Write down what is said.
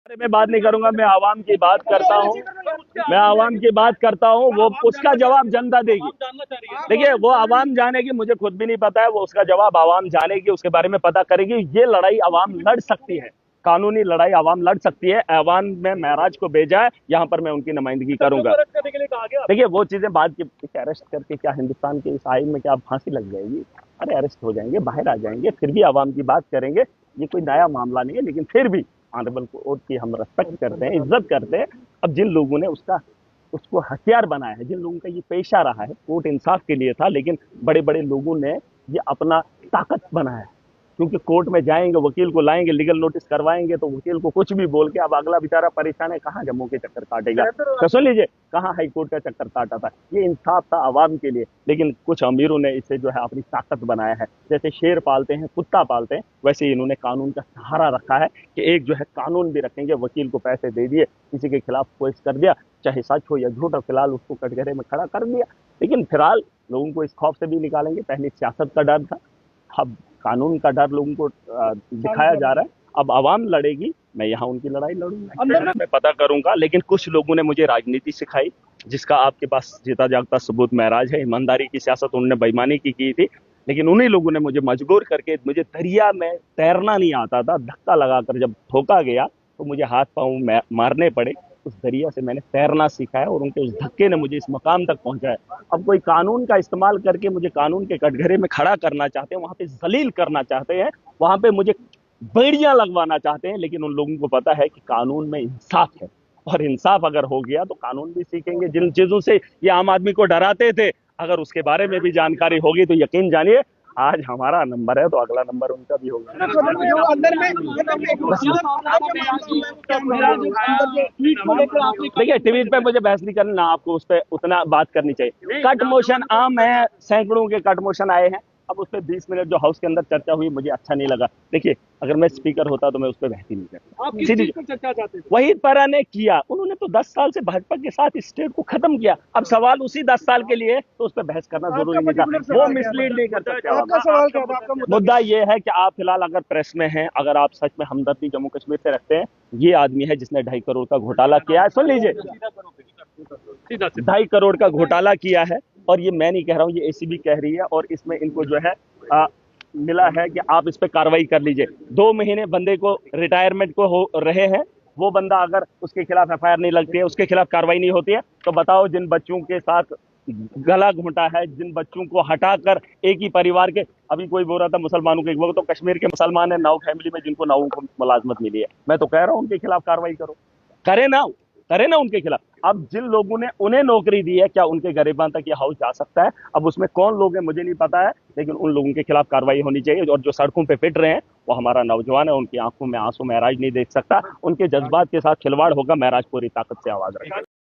बारे में बात नहीं करूंगा। मैं आवाम की बात करता हूँ। मैं आवाम की बात करता हूँ। वो उसका जवाब जनता देगी। देखिए, वो आवाम जानेगी, मुझे खुद भी नहीं पता है। वो उसका जवाब आवाम जानेगी, उसके बारे में पता करेगी। ये लड़ाई आवाम लड़ सकती है, कानूनी लड़ाई आवाम लड़ सकती है। आवाम में महराज को भेजा है, यहाँ पर मैं उनकी नुमाइंदगी करूंगा। देखिए, वो चीजें बाद की अरेस्ट करके क्या हिंदुस्तान के इस आइन में क्या फांसी लग जाएगी? अरे अरेस्ट हो जाएंगे, बाहर आ जाएंगे, फिर भी आवाम की बात करेंगे। ये कोई नया मामला नहीं है, लेकिन फिर भी ऑनरेबल कोर्ट की हम रिस्पेक्ट करते हैं, इज्जत करते हैं। अब जिन लोगों ने उसको हथियार बनाया है, जिन लोगों का ये पेशा रहा है, कोर्ट इंसाफ के लिए था, लेकिन बड़े बड़े लोगों ने ये अपना ताकत बनाया है। क्योंकि कोर्ट में जाएंगे, वकील को लाएंगे, लीगल नोटिस करवाएंगे, तो वकील को कुछ भी बोल के अब अगला बेचारा परेशान है, कहाँ जम्मू के चक्कर काटेगा। तो सुन लीजिए, कहाँ हाई कोर्ट का चक्कर काटा था। ये इंसाफ था आवाम के लिए, लेकिन कुछ अमीरों ने इसे जो है अपनी ताकत बनाया है। जैसे शेर पालते हैं, कुत्ता पालते हैं, वैसे इन्होंने कानून का सहारा रखा है कि एक जो है कानून भी रखेंगे। वकील को पैसे दे दिए, किसी के खिलाफ केस कर दिया, चाहे सच हो या झूठ हो, फिलहाल उसको कटघरे में खड़ा कर दिया। लेकिन फिलहाल लोगों को इस खौफ से भी निकालेंगे। पहले सियासत का डर था, अब कानून का डर लोगों को दिखाया जा रहा है। अब आवाम लड़ेगी, मैं यहाँ उनकी लड़ाई लड़ूंगा, मैं पता करूंगा। लेकिन कुछ लोगों ने मुझे राजनीति सिखाई, जिसका आपके पास जीता जागता सबूत महराज है। ईमानदारी की सियासत उन्होंने बेईमानी की थी, लेकिन उन्हीं लोगों ने मुझे मजबूर करके, मुझे दरिया में तैरना नहीं आता था, धक्का लगाकर जब ठोका गया तो मुझे हाथ पांव मारने पड़े। उस दरिया से मैंने तैरना सीखा है और उनके उस धक्के ने मुझे इस मकाम तक पहुंचाया। अब कोई कानून का इस्तेमाल करके मुझे कानून के कटघरे में खड़ा करना चाहते हैं, वहां पे जलील करना चाहते हैं, वहां पे मुझे बेड़ियां लगवाना चाहते हैं। लेकिन उन लोगों को पता है कि कानून में इंसाफ है, और इंसाफ अगर हो गया तो कानून भी सीखेंगे। जिन चीजों से ये आम आदमी को डराते थे, अगर उसके बारे में भी जानकारी होगी तो यकीन जानिए, आज हमारा नंबर है तो अगला नंबर उनका भी होगा। देखिए, ट्वीट पे मुझे बहस नहीं करनी, ना आपको उस पर उतना बात करनी चाहिए। कट मोशन आम है, सैकड़ों के कट मोशन आए हैं। अब उस पर 20 मिनट जो हाउस के अंदर चर्चा हुई, मुझे अच्छा नहीं लगा। देखिए, अगर मैं स्पीकर होता तो मैं उस पर बहस ही नहीं करता। आप किस चीज पर चर्चा चाहते थे? वही परा ने किया, उन्होंने तो 10 साल से भाजपा के साथ स्टेट को खत्म किया। अब सवाल उसी 10 साल के लिए, तो उस पर बहस करना जरूरी नहीं था। वो मिसलीड नहीं कर सकते। आपका सवाल क्या था? आपका मुद्दा ये है कि आप फिलहाल अगर प्रेस में हैं, अगर आप सच में हमदर्दी जम्मू कश्मीर से रखते हैं, ये आदमी है जिसने 2.5 करोड़ का घोटाला किया है। सुन लीजिए, 2.5 करोड़ का घोटाला किया है, और ये मैं नहीं कह रहा हूँ, ये एसीबी कह रही है। और इसमें इनको जो है मिला है कि आप इस पे कार्रवाई कर लीजिए। 2 महीने बंदे को रिटायरमेंट को हो रहे हैं, वो बंदा अगर उसके खिलाफ एफआईआर नहीं लगती है, उसके खिलाफ कार्रवाई नहीं होती है, तो बताओ जिन बच्चों के साथ गला घोंटा है, जिन बच्चों को हटाकर एक ही परिवार के, अभी कोई बोल रहा था मुसलमानों के, वो तो कश्मीर के मुसलमान है, नाउ फैमिली में, जिनको नाउ को मुलाजमत मिली है। मैं तो कह रहा हूँ उनके खिलाफ कार्रवाई करो, करे ना उनके खिलाफ। अब जिन लोगों ने उन्हें नौकरी दी है, क्या उनके गरिबान तक ये हाउस जा सकता है? अब उसमें कौन लोग हैं मुझे नहीं पता है, लेकिन उन लोगों के खिलाफ कार्रवाई होनी चाहिए। और जो सड़कों पे पिट रहे हैं, वो हमारा नौजवान है, उनकी आंखों में आंसू महराज नहीं देख सकता। उनके जज्बात के साथ खिलवाड़ होगा, महराज पूरी ताकत से आवाज रखेगा।